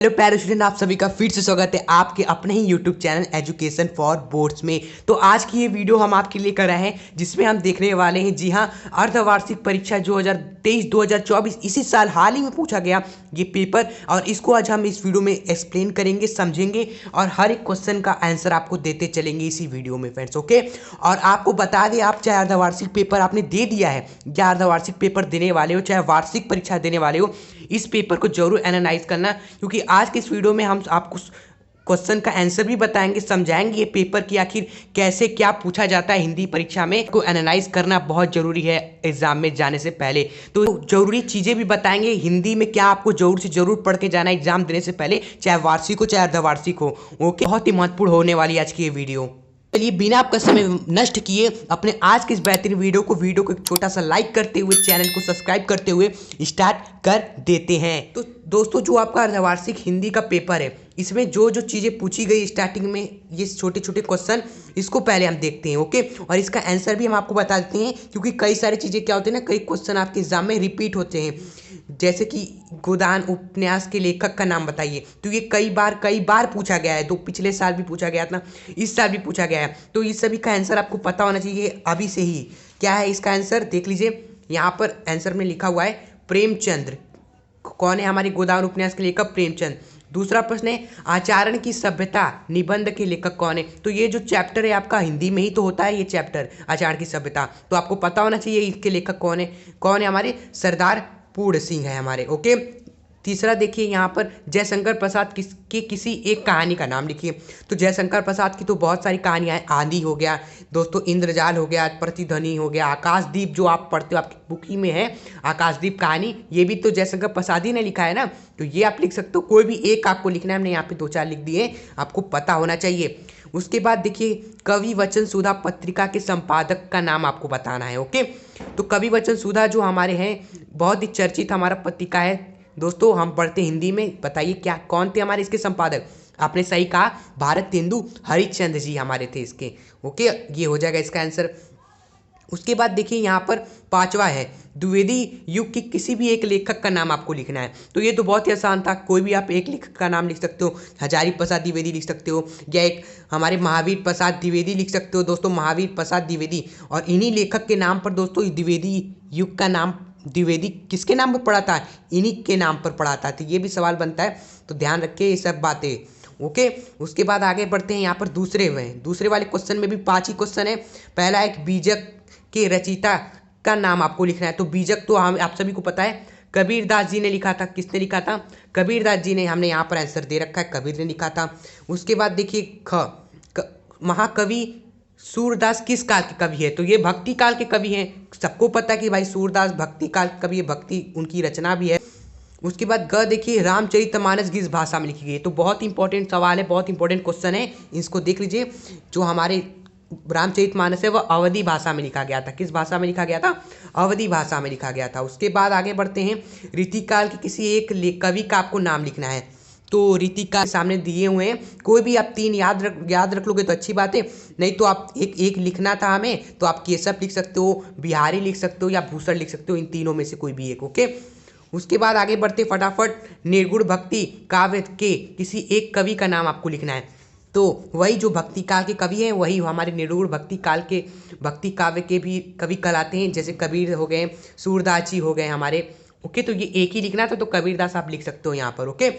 Hello प्यारे student, आप सभी का फिर से स्वागत है आपके अपने ही YouTube channel Education For Boards में। तो आज की ये वीडियो हम आपके लिए कर रहे हैं जिसमें हम देखने वाले हैं, जी हाँ, अर्धवार्षिक परीक्षा 2023-2024 इसी साल हाल ही में पूछा गया ये पेपर, और इसको आज हम इस वीडियो में एक्सप्लेन करेंगे, समझेंगे और हर एक क्वेश्चन का आंसर आपको देते चलेंगे इसी वीडियो में फ्रेंड्स। ओके, और आपको बता दें, आप चाहे अर्धवार्षिक पेपर आपने दे दिया है या अर्धवार्षिक पेपर देने वाले हो, चाहे वार्षिक परीक्षा देने वाले हो, इस पेपर को जरूर एनालाइज करना, क्योंकि आज के इस वीडियो में हम आपको क्वेश्चन का आंसर भी बताएंगे, समझाएंगे ये पेपर की आखिर कैसे क्या पूछा जाता है हिंदी परीक्षा में। को एनालाइज करना बहुत जरूरी है एग्जाम में जाने से पहले। तो जरूरी चीजें भी बताएंगे हिंदी में, क्या आपको जरूर से जरूर पढ़ के जाना है एग्जाम देने से पहले, चाहे वार्षिक हो चाहे अर्धवार्षिक हो। ओके, बहुत ही महत्वपूर्ण होने वाली आज की ये वीडियो। चलिए बिना आपका समय नष्ट किए अपने आज के इस बेहतरीन वीडियो को एक छोटा सा लाइक करते हुए, चैनल को सब्सक्राइब करते हुए स्टार्ट कर देते हैं। तो दोस्तों, जो आपका अर्धवार्षिक हिंदी का पेपर है, इसमें जो जो चीज़ें पूछी गई स्टार्टिंग में, ये छोटे छोटे क्वेश्चन, इसको पहले हम देखते हैं। ओके, और इसका आंसर भी हम आपको बता देते हैं, क्योंकि कई सारी चीज़ें क्या होती है ना, कई क्वेश्चन आपके एग्जाम में रिपीट होते हैं। जैसे कि गोदान उपन्यास के लेखक का नाम बताइए, तो ये कई बार पूछा गया है। तो पिछले साल भी पूछा गया था, इस साल भी पूछा गया है। तो इस सभी का आंसर आपको पता होना चाहिए अभी से ही। क्या है इसका आंसर, देख लीजिए। यहाँ पर आंसर में लिखा हुआ है प्रेमचंद्र। कौन है हमारे गोदान उपन्यास के लेखक? प्रेमचंद। दूसरा प्रश्न है आचरण की सभ्यता निबंध के लेखक कौन है? तो ये जो चैप्टर है आपका हिंदी में ही तो होता है, ये चैप्टर आचरण की सभ्यता, तो आपको पता होना चाहिए इसके लेखक कौन है। कौन है हमारे? सरदार पूर्ण सिंह है हमारे। ओके, तीसरा देखिए यहाँ पर जयशंकर प्रसाद किसी एक कहानी का नाम लिखिए। तो जयशंकर प्रसाद की तो बहुत सारी कहानियाँ हैं। आंधी हो गया दोस्तों, इंद्रजाल हो गया, प्रतिध्वनि हो गया, आकाशदीप जो आप पढ़ते हो आपकी बुक ही में है, आकाशदीप कहानी, ये भी तो जयशंकर प्रसाद ही ने लिखा है ना। तो ये आप लिख सकते हो, कोई भी एक आपको लिखना है। हमने यहाँ पे 2-4 लिख दिए, आपको पता होना चाहिए। उसके बाद देखिए कवि वचन सुधा पत्रिका के संपादक का नाम आपको बताना है। ओके, तो कवि वचन सुधा जो हमारे हैं, बहुत ही चर्चित हमारा पत्रिका है दोस्तों, हम पढ़ते हिंदी में। बताइए क्या कौन थे हमारे इसके संपादक? आपने सही कहा, भारत तेंदु हरिश्चंद्र जी हमारे थे इसके। ओके, ये हो जाएगा इसका आंसर। उसके बाद देखिए यहाँ पर पांचवा है द्विवेदी युग के किसी भी एक लेखक का नाम आपको लिखना है। तो ये तो बहुत ही आसान था, कोई भी आप एक लेखक का नाम लिख सकते हो। हजारी प्रसाद द्विवेदी लिख सकते हो, या एक हमारे महावीर प्रसाद द्विवेदी लिख सकते हो दोस्तों, महावीर प्रसाद द्विवेदी। और इन्हीं लेखक के नाम पर दोस्तों द्विवेदी युग का नाम, द्विवेदी किसके नाम पर पड़ा था? इन्हीं के नाम पर पड़ा था। तो ये भी सवाल बनता है, तो ध्यान रखिए ये सब बातें। ओके, उसके बाद आगे बढ़ते हैं। यहाँ पर दूसरे वाले क्वेश्चन में भी 5 ही क्वेश्चन है। पहला एक बीजक के रचयिता का नाम आपको लिखना है। तो बीजक तो हम आप सभी को पता है, कबीरदास जी ने लिखा था। किसने लिखा था? कबीरदास जी ने। हमने यहाँ पर आंसर दे रखा है, कबीर ने लिखा था। उसके बाद देखिए महाकवि सूरदास किस काल के कवि है? तो ये भक्ति काल के कवि हैं। सबको पता है कि भाई सूरदास भक्ति काल के कवि है, भक्ति उनकी रचना भी है। उसके बाद देखिए रामचरितमानस किस भाषा में लिखी गई है? तो बहुत इंपॉर्टेंट सवाल है, बहुत इंपॉर्टेंट क्वेश्चन है, इसको देख लीजिए। जो हमारे रामचरितमानस है वह अवधी भाषा में लिखा गया था। किस भाषा में लिखा गया था? अवधी भाषा में लिखा गया था। उसके बाद आगे बढ़ते हैं, रीतिकाल के किसी एक कवि का आपको नाम लिखना है। तो रीतिकाल सामने दिए हुए हैं, कोई भी आप 3 याद रख लोगे तो अच्छी बात है, नहीं तो आप एक लिखना था हमें, तो आप केशव लिख सकते हो, बिहारी लिख सकते हो, या भूषण लिख सकते हो, इन तीनों में से कोई भी एक। ओके, उसके बाद आगे बढ़ते फटाफट, निर्गुण भक्ति काव्य के किसी एक कवि का नाम आपको लिखना है। तो वही जो भक्ति काल के कवि हैं, वही हमारे निर्गुण भक्ति काल के भक्ति काव्य के भी कवि कहलाते हैं। जैसे कबीर हो गए, सूरदास जी हो गए हमारे। ओके, तो ये एक ही लिखना था, तो कबीरदास आप लिख सकते हो यहाँ पर। ओके,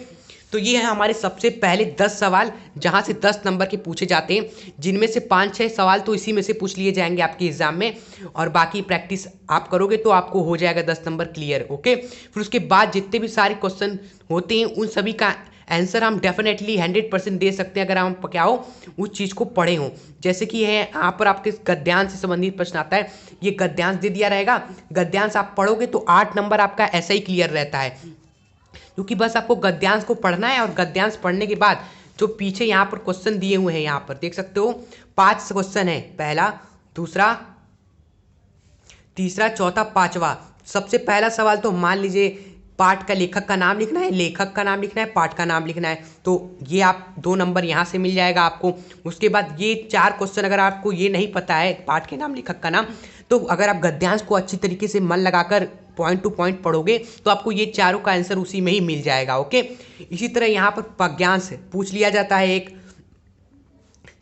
तो ये है हमारे सबसे पहले 10 सवाल, जहाँ से 10 नंबर के पूछे जाते हैं, जिनमें से 5-6 सवाल तो इसी में से पूछ लिए जाएंगे आपके एग्जाम में, और बाकी प्रैक्टिस आप करोगे तो आपको हो जाएगा 10 नंबर क्लियर। ओके, फिर उसके बाद जितने भी सारे क्वेश्चन होते हैं, उन सभी का आंसर हम डेफिनेटली 100% दे सकते हैं, अगर हम क्या हो उस चीज़ को पढ़े हों। जैसे कि है यहाँ पर आपके गद्यांश से संबंधित प्रश्न आता है, ये गद्यांश दे दिया रहेगा। गद्यांश आप पढ़ोगे तो 8 नंबर आपका ऐसा ही क्लियर रहता है, क्योंकि बस आपको गद्यांश को पढ़ना है। और गद्यांश पढ़ने के बाद जो पीछे यहाँ पर क्वेश्चन दिए हुए हैं, यहाँ पर देख सकते हो 5 क्वेश्चन है, पहला, दूसरा, तीसरा, चौथा, 5वां। सबसे पहला सवाल तो मान लीजिए पाठ का लेखक का नाम लिखना है, लेखक का नाम लिखना है, पाठ का नाम लिखना है। तो ये आप 2 नंबर यहाँ से मिल जाएगा आपको। उसके बाद ये 4 क्वेश्चन, अगर आपको ये नहीं पता है पाठ के नाम लेखक का नाम, तो अगर आप गद्यांश को अच्छी तरीके से मन लगाकर पॉइंट टू पॉइंट पढ़ोगे तो आपको ये चारों का आंसर उसी में ही मिल जाएगा। ओके, इसी तरह यहाँ पर पद्यांश पूछ लिया जाता है। एक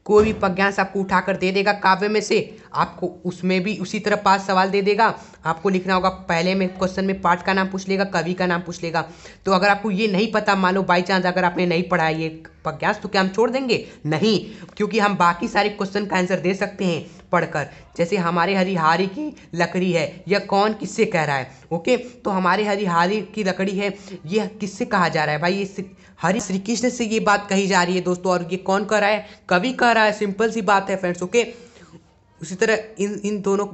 कोई भी पद्यांश आपको उठाकर दे देगा काव्य में से, आपको उसमें भी उसी तरह 5 सवाल दे देगा। आपको लिखना होगा, पहले में क्वेश्चन में पाठ का नाम पूछ लेगा, कवि का नाम पूछ लेगा। तो अगर आपको ये नहीं पता, मान लो बाई चांस अगर आपने नहीं पढ़ा ये पद्यांश, तो क्या हम छोड़ देंगे? नहीं, क्योंकि हम बाकी सारे क्वेश्चन का आंसर दे सकते हैं पढ़कर। जैसे हमारे हरिहारी की लकड़ी है, यह कौन किससे कह रहा है? ओके, तो हमारे हरिहारी की लकड़ी है, ये किससे कहा जा रहा है भाई? ये हरि श्री कृष्ण से ये बात कही जा रही है दोस्तों। और ये कौन कह रहा है? कवि कह रहा है। सिंपल सी बात है फ्रेंड्स। ओके, उसी तरह इन दोनों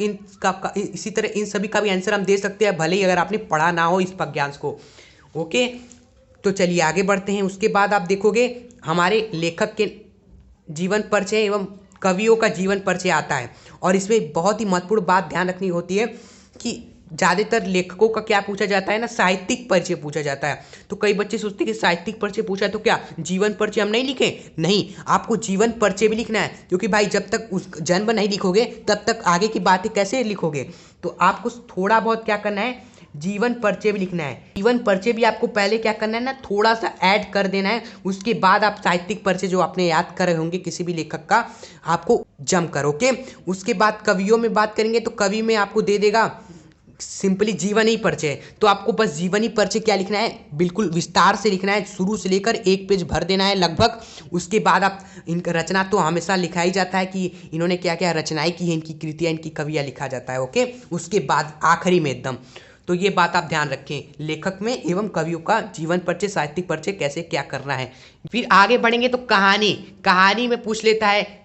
इसी तरह इन सभी का भी आंसर हम दे सकते हैं, भले ही अगर आपने पढ़ा ना हो इस पद्यांश को। ओके, तो चलिए आगे बढ़ते हैं। उसके बाद आप देखोगे हमारे लेखक के जीवन परिचय एवं कवियों का जीवन परिचय आता है। और इसमें बहुत ही महत्वपूर्ण बात ध्यान रखनी होती है कि ज़्यादातर लेखकों का क्या पूछा जाता है ना, साहित्यिक परिचय पूछा जाता है। तो कई बच्चे सोचते हैं कि साहित्यिक परिचय पूछा तो क्या जीवन परिचय हम नहीं लिखें? नहीं, आपको जीवन परिचय भी लिखना है, क्योंकि भाई जब तक उस जन्म नहीं लिखोगे तब तक आगे की बातें कैसे लिखोगे? तो आपको थोड़ा बहुत क्या करना है, जीवन परिचय भी लिखना है। जीवन परिचय भी आपको पहले क्या करना है ना, थोड़ा सा ऐड कर देना है। उसके बाद आप साहित्यिक परिचय जो आपने याद कर रहे होंगे किसी भी लेखक का, आपको जम कर। ओके, उसके बाद कवियों में बात करेंगे तो कवि में आपको दे देगा सिंपली जीवनी परिचय। तो आपको बस जीवनी परिचय क्या लिखना है, बिल्कुल विस्तार से लिखना है, शुरू से लेकर 1 पेज भर देना है लगभग। उसके बाद आप इनका रचना तो हमेशा लिखा ही जाता है कि इन्होंने क्या क्या रचनाएं की हैं, इनकी कृतियाँ, इनकी कवियाँ लिखा जाता है। ओके, उसके बाद आखिरी में एकदम, तो ये बात आप ध्यान रखें, लेखक में एवं कवियों का जीवन परिचय, साहित्यिक परिचय कैसे क्या करना है। फिर आगे बढ़ेंगे तो कहानी में पूछ लेता है।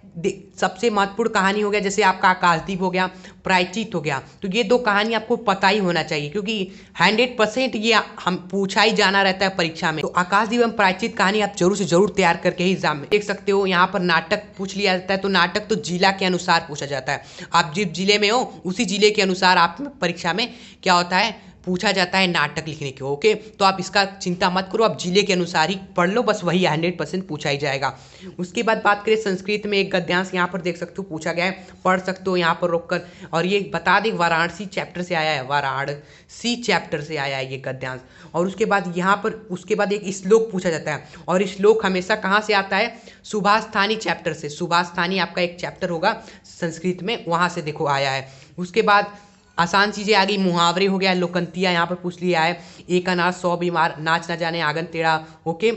सबसे महत्वपूर्ण कहानी हो गया, जैसे आपका आकाशदीप हो गया, प्रायश्चित हो गया। तो ये 2 कहानी आपको पता ही होना चाहिए, क्योंकि 100% ये हम पूछा ही जाना रहता है परीक्षा में। तो आकाशदीप एवं प्रायश्चित कहानी आप जरूर से जरूर तैयार करके ही एग्जाम में देख सकते हो। यहाँ पर नाटक पूछ लिया जाता है, तो नाटक तो जिला के अनुसार पूछा जाता है। आप जिस जिले में हो उसी जिले के अनुसार आप परीक्षा में क्या होता है, पूछा जाता है नाटक लिखने के। ओके, तो आप इसका चिंता मत करो, आप जिले के अनुसार ही पढ़ लो, बस वही 100% पूछा ही जाएगा। उसके बाद बात करें संस्कृत में, एक गद्यांश यहाँ पर देख सकते हो पूछा गया है, पढ़ सकते हो यहाँ पर रोककर। और ये बता दें वाराणसी चैप्टर से आया है, वाराणसी चैप्टर से आया है ये गद्यांश। और उसके बाद यहाँ पर उसके बाद एक श्लोक पूछा जाता है, और श्लोक हमेशा कहाँ से आता है, सुभाषस्थानी चैप्टर से। सुभाषस्थानी आपका एक चैप्टर होगा संस्कृत में, वहाँ से देखो आया है। उसके बाद आसान चीज़ें आ गई, मुहावरे हो गया, लोकंतिया यहाँ पर पूछ लिया है, एक अनार 100 बीमार, नाच ना जाने आंगन टेढ़ा। ओके,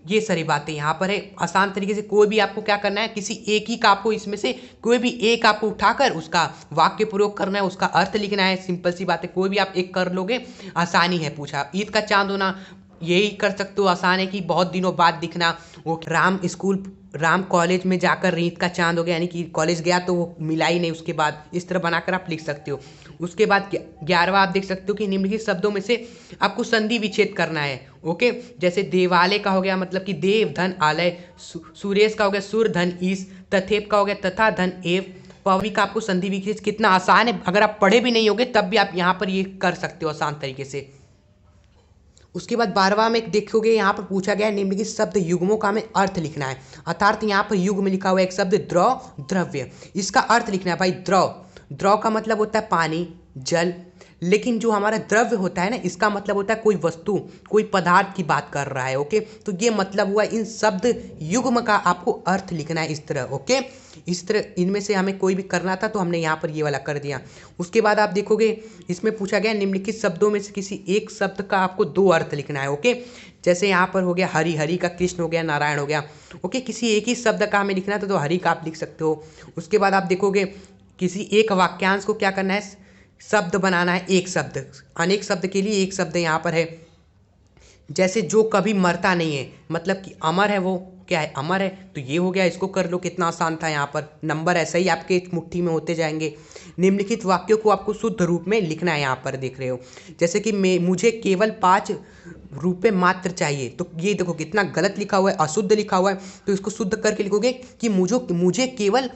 ये सारी बातें यहाँ पर है। आसान तरीके से कोई भी आपको क्या करना है, किसी एक ही का आपको इसमें से कोई भी एक आपको उठाकर उसका वाक्य प्रयोग करना है, उसका अर्थ लिखना है। सिंपल सी बात है, कोई भी आप एक कर लोगे, आसानी है। पूछा ईद का चांद होना, यही कर सकते हो, आसान है कि बहुत दिनों बाद दिखना। वो राम कॉलेज में जाकर ईद का चांद हो गया, यानी कि कॉलेज गया तो वो मिला ही नहीं, उसके बाद इस तरह बनाकर आप लिख सकते हो। उसके बाद 11वां आप देख सकते हो कि निम्नलिखित शब्दों में से आपको संधि विच्छेद करना है। ओके, जैसे देवालय का हो गया मतलब कि देव धन आलय, सुरेश का हो गया सुर धन ईश, तथेप का हो गया तथा धन एव, पवी का आपको संधि विच्छेद। कितना आसान है, अगर आप पढ़े भी नहीं होगे तब भी आप यहाँ पर ये कर सकते हो आसान तरीके से। उसके बाद 12वां में देखोगे यहाँ पर पूछा गया है निम्नलिखित शब्द युग्मों का हमें अर्थ लिखना है। अर्थात यहाँ पर युग में लिखा हुआ है एक शब्द द्रव, द्रव्य, इसका अर्थ लिखना है भाई। द्रव का मतलब होता है पानी, जल, लेकिन जो हमारा द्रव्य होता है ना, इसका मतलब होता है कोई वस्तु, कोई पदार्थ की बात कर रहा है। ओके, तो ये मतलब हुआ इन शब्द युग्म का आपको अर्थ लिखना है इस तरह। ओके, इस तरह इनमें से हमें कोई भी करना था तो हमने यहाँ पर ये वाला कर दिया। उसके बाद आप देखोगे इसमें पूछा गया निम्नलिखित शब्दों में से किसी एक शब्द का आपको 2 अर्थ लिखना है। ओके, जैसे यहाँ पर हो गया हरि, हरि का कृष्ण हो गया, नारायण हो गया। ओके, किसी एक ही शब्द का हमें लिखना था तो हरि का आप लिख सकते हो। उसके बाद आप देखोगे किसी एक वाक्यांश को क्या करना है, शब्द बनाना है, एक शब्द, अनेक शब्द के लिए एक शब्द यहाँ पर है। जैसे जो कभी मरता नहीं है, मतलब कि अमर है, वो क्या है, अमर है, तो ये हो गया, इसको कर लो, कितना आसान था। यहाँ पर नंबर ऐसे ही आपके मुट्ठी में होते जाएंगे। निम्नलिखित वाक्यों को आपको शुद्ध रूप में लिखना है, यहाँ पर देख रहे हो। जैसे कि मुझे केवल 5 रुपये मात्र चाहिए, तो ये देखो कितना गलत लिखा हुआ है, अशुद्ध लिखा हुआ है। तो इसको शुद्ध करके लिखोगे कि मुझे केवल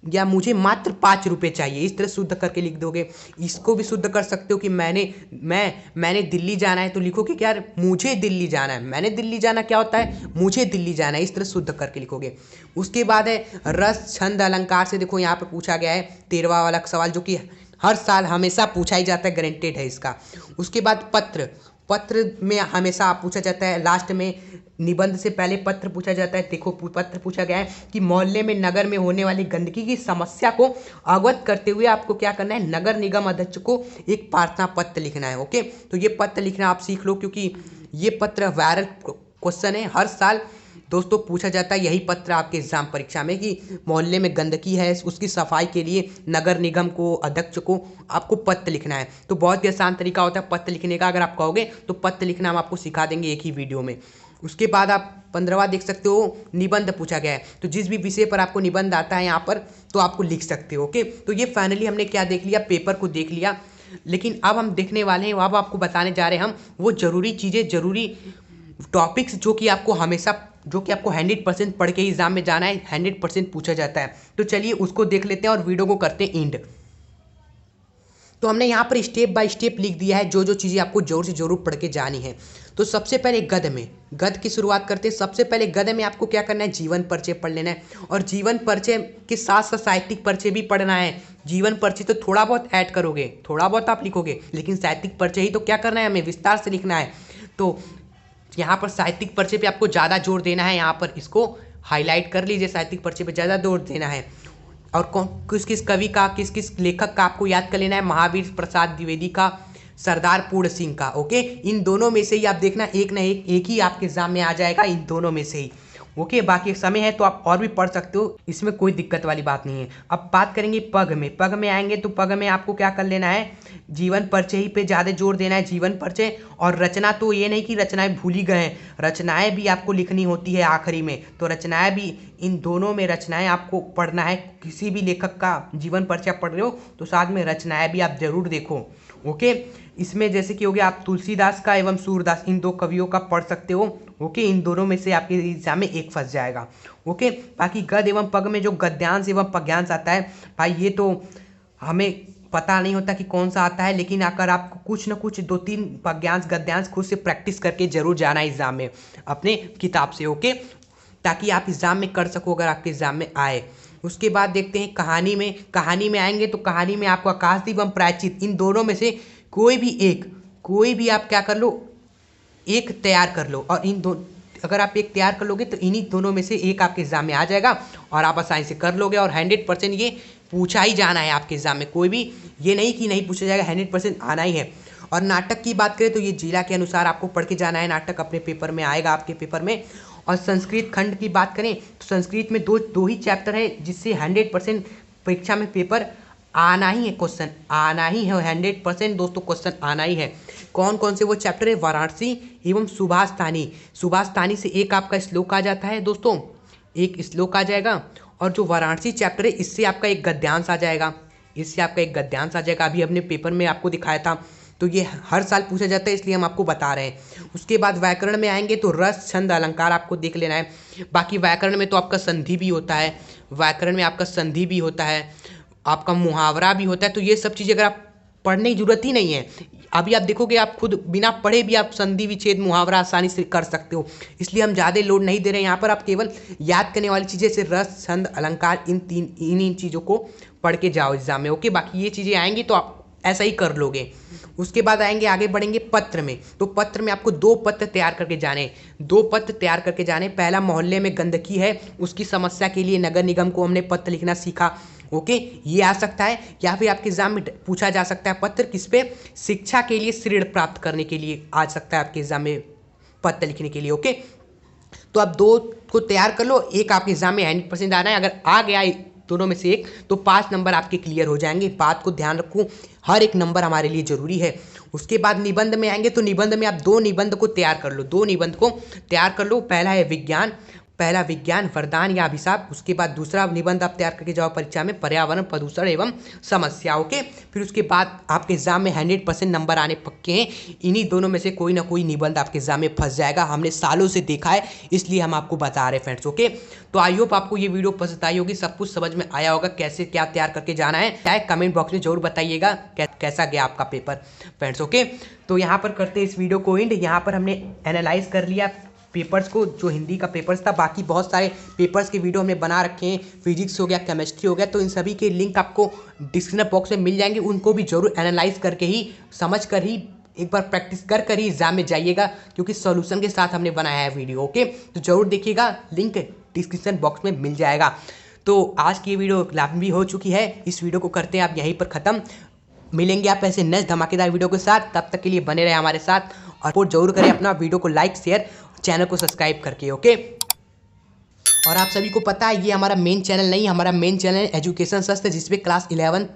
या मुझे मात्र 5 रुपये चाहिए, इस तरह शुद्ध करके लिख दोगे। इसको भी शुद्ध कर सकते हो कि मैंने दिल्ली जाना है, तो लिखोगे कि यार मुझे दिल्ली जाना है, मैंने दिल्ली जाना क्या होता है, मुझे दिल्ली जाना है, इस तरह शुद्ध करके लिखोगे। उसके बाद है रस, छंद, अलंकार से देखो यहाँ पर पूछा गया है 13वां वाला सवाल, जो कि हर साल हमेशा पूछा ही जाता है, गारंटेड है इसका। उसके बाद पत्र, पत्र में हमेशा पूछा जाता है लास्ट में, निबंध से पहले पत्र पूछा जाता है। देखो पत्र पूछा गया है कि मोहल्ले में नगर में होने वाली गंदगी की समस्या को अवगत करते हुए आपको क्या करना है, नगर निगम अध्यक्ष को एक प्रार्थना पत्र लिखना है। ओके, तो ये पत्र लिखना आप सीख लो, क्योंकि ये पत्र वायरल क्वेश्चन है, हर साल दोस्तों पूछा जाता है यही पत्र आपके एग्जाम परीक्षा में कि मोहल्ले में गंदगी है उसकी सफाई के लिए नगर निगम को, अध्यक्ष को आपको पत्र लिखना है। तो बहुत ही आसान तरीका होता है पत्र लिखने का, अगर आप कहोगे तो पत्र लिखना हम आपको सिखा देंगे एक ही वीडियो में। उसके बाद आप 15वां देख सकते हो, निबंध पूछा गया है। तो जिस भी विषय पर आपको निबंध आता है यहाँ पर तो आपको लिख सकते हो। ओके, तो ये फाइनली हमने क्या देख लिया, पेपर को देख लिया। लेकिन अब हम देखने वाले हैं, अब आपको बताने जा रहे हैं हम वो जरूरी चीज़ें, जरूरी टॉपिक्स जो कि आपको हमेशा, जो कि आपको 100% पढ़ के एग्जाम में जाना है, 100% पूछा जाता है। तो चलिए उसको देख लेते हैं और वीडियो को करते हैं एंड। तो हमने यहाँ पर स्टेप बाय स्टेप लिख दिया है जो जो चीज़ें आपको जरूर से जरूर पढ़ के जानी है। तो सबसे पहले गद में, गद की शुरुआत करते हैं। सबसे पहले गद में आपको क्या करना है, जीवन परिचय पढ़ लेना है, और जीवन परिचय के साथ साथ साहित्यिक परिचय भी पढ़ना है। जीवन परिचय तो थोड़ा बहुत ऐड करोगे, थोड़ा बहुत आप लिखोगे, लेकिन साहित्यिक परिचय ही तो क्या करना है, हमें विस्तार से लिखना है। तो यहाँ पर साहित्यिक परिचय पे आपको ज़्यादा जोर देना है, यहाँ पर इसको हाईलाइट कर लीजिए, साहित्यिक परिचय पे ज़्यादा जोर देना है। और कौन किस किस कवि का, किस किस लेखक का आपको याद कर लेना है, महावीर प्रसाद द्विवेदी का, सरदार पूर्ण सिंह का। ओके, इन दोनों में से ही आप देखना एक ना एक ही आपके एग्जाम में आ जाएगा, इन दोनों में से ही। ओके, बाकी समय है तो आप और भी पढ़ सकते हो, इसमें कोई दिक्कत वाली बात नहीं है। अब बात करेंगे पग में, पग में आएंगे तो पग में आपको क्या कर लेना है, जीवन परिचय ही पे ज़्यादा जोर देना है, जीवन परिचय। और रचना तो ये नहीं कि रचनाएं भूल ही गए हैं, रचनाएं भी आपको लिखनी होती है आखिरी में, तो रचनाएं भी, इन दोनों में रचनाएं आपको पढ़ना है। किसी भी लेखक का जीवन परिचय पढ़ रहे हो तो साथ में रचनाएं भी आप जरूर देखो। ओके, इसमें जैसे कि हो गया आप तुलसीदास का एवं सूरदास, इन दो कवियों का पढ़ सकते हो। ओके, इन दोनों में से आपके एग्जाम में एक फंस जाएगा। ओके, बाकी गद एवं पग में जो गद्यांश एवं पद्यांश आता है भाई, ये तो हमें पता नहीं होता कि कौन सा आता है, लेकिन अगर आपको कुछ ना कुछ 2-3 पद्यांश गद्यांश खुद से प्रैक्टिस करके जरूर जाना है एग्जाम में अपने किताब से। ओके, ताकि आप एग्जाम में कर सको अगर आपके एग्जाम में आए। उसके बाद देखते हैं कहानी में, कहानी में आएंगे तो कहानी में आपको आकाशदीप एवं प्रायश्चित, इन दोनों में से कोई भी आप क्या कर लो, एक तैयार कर लो। और इन दो, अगर आप एक तैयार कर लोगे तो इन्हीं दोनों में से एक आपके एग्जाम में आ जाएगा और आप आसानी से कर लोगे। और 100% ये पूछा ही जाना है आपके एग्जाम में, कोई भी ये नहीं कि नहीं पूछा जाएगा, 100% आना ही है। और नाटक की बात करें तो ये जिला के अनुसार आपको पढ़ के जाना है, नाटक अपने पेपर में आएगा, आपके पेपर में। और संस्कृत खंड की बात करें तो संस्कृत में दो ही चैप्टर है जिससे 100% परीक्षा में पेपर आना ही है, क्वेश्चन आना ही है, 100% दोस्तों क्वेश्चन आना ही है। कौन कौन से वो चैप्टर है, वाराणसी एवं सुभाष तानी। सुभाष तानी से एक आपका श्लोक आ जाता है दोस्तों, एक श्लोक आ जाएगा। और जो वाराणसी चैप्टर है इससे आपका एक गद्यांश आ जाएगा, इससे आपका एक गद्यांश आ जाएगा। अभी अपने पेपर में आपको दिखाया था, तो ये हर साल पूछा जाता है इसलिए हम आपको बता रहे हैं। उसके बाद व्याकरण में आएंगे तो रस, छंद, अलंकार आपको देख लेना है। बाकी व्याकरण में तो आपका संधि भी होता है, व्याकरण में आपका संधि भी होता है, आपका मुहावरा भी होता है। तो ये सब चीज़ें अगर आप पढ़ने की जरूरत ही नहीं है, अभी आप देखोगे आप खुद बिना पढ़े भी आप संधि, विच्छेद, मुहावरा आसानी से कर सकते हो, इसलिए हम ज़्यादा लोड नहीं दे रहे हैं यहाँ पर। आप केवल याद करने वाली चीज़ें जैसे रस, छंद, अलंकार, इन चीज़ों को पढ़ के जाओ एग्जाम में। ओके, बाकी ये चीज़ें आएंगी तो आप ऐसा ही कर लोगे। उसके बाद आएंगे, आगे बढ़ेंगे पत्र में। तो पत्र में आपको 2 पत्र तैयार करके जाने, 2 पत्र तैयार करके जाने। पहला, मोहल्ले में गंदगी है उसकी समस्या के लिए नगर निगम को हमने पत्र लिखना सीखा। ओके, ये आ सकता है, या फिर आपके एग्जाम में पूछा जा सकता है पत्र किस पे, शिक्षा के लिए ऋण प्राप्त करने के लिए आ सकता है आपके एग्जाम में पत्र लिखने के लिए। ओके, तो आप 2 को तैयार कर लो, एक आपके एग्जाम में 100% आना है। अगर आ गया दोनों में से एक तो 5 नंबर आपके क्लियर हो जाएंगे। बात को ध्यान रखो, हर एक नंबर हमारे लिए जरूरी है। उसके बाद निबंध में आएंगे तो निबंध में आप 2 निबंध को तैयार कर लो, 2 निबंध को तैयार कर लो। पहला है विज्ञान, पहला विज्ञान वरदान या अभिशाप। उसके बाद दूसरा निबंध आप तैयार करके जाओ परीक्षा में, पर्यावरण, प्रदूषण एवं समस्याओं के। फिर उसके बाद आपके एग्जाम में 100% नंबर आने पक्के हैं। इन्हीं दोनों में से कोई ना कोई निबंध आपके एग्जाम में फंस जाएगा, हमने सालों से देखा है, इसलिए हम आपको बता रहे हैं फ्रेंड्स। ओके, तो आई होप आपको ये वीडियो पसंद आई होगी, सब कुछ समझ में आया होगा कैसे क्या तैयार करके जाना है। चाहे कमेंट बॉक्स में जरूर बताइएगा कैसा गया आपका पेपर फ्रेंड्स। ओके, तो यहाँ पर करते हैं इस वीडियो को एंड। यहाँ पर हमने एनालाइज कर लिया पेपर्स को, जो हिंदी का पेपर्स था, बाकी बहुत सारे पेपर्स के वीडियो हमने बना रखे हैं, फिजिक्स हो गया, केमिस्ट्री हो गया, तो इन सभी के लिंक आपको डिस्क्रिप्शन बॉक्स में मिल जाएंगे। उनको भी जरूर एनालाइज करके ही, समझ कर ही, एक बार प्रैक्टिस कर ही एग्जाम में जाइएगा, क्योंकि सॉल्यूशन के साथ हमने बनाया है वीडियो। ओके, तो जरूर देखिएगा, लिंक डिस्क्रिप्शन बॉक्स में मिल जाएगा। तो आज की ये वीडियो लंबी हो चुकी है, इस वीडियो को करते हैं आप यहीं पर ख़त्म। मिलेंगे आप ऐसे नेक्स्ट धमाकेदार वीडियो के साथ, तब तक के लिए बने रहे हमारे साथ और सपोर्ट जरूर करें अपना, वीडियो को लाइक शेयर, चैनल को सब्सक्राइब करके। ओके, और आप सभी को पता है ये हमारा मेन चैनल नहीं, हमारा मेन चैनल है एजुकेशन शस्त्र, जिसपे क्लास 11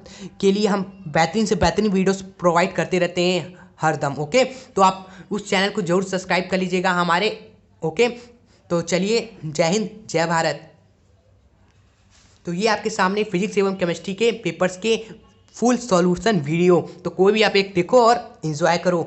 के लिए हम बेहतरीन से बेहतरीन वीडियोस प्रोवाइड करते रहते हैं हर दम। ओके, तो आप उस चैनल को जरूर सब्सक्राइब कर लीजिएगा हमारे। ओके, तो चलिए, जय हिंद, जय भारत। तो ये आपके सामने फिजिक्स एवं केमिस्ट्री के पेपर्स के फुल सॉल्यूशन वीडियो, तो कोई भी आप एक देखो और एंजॉय करो।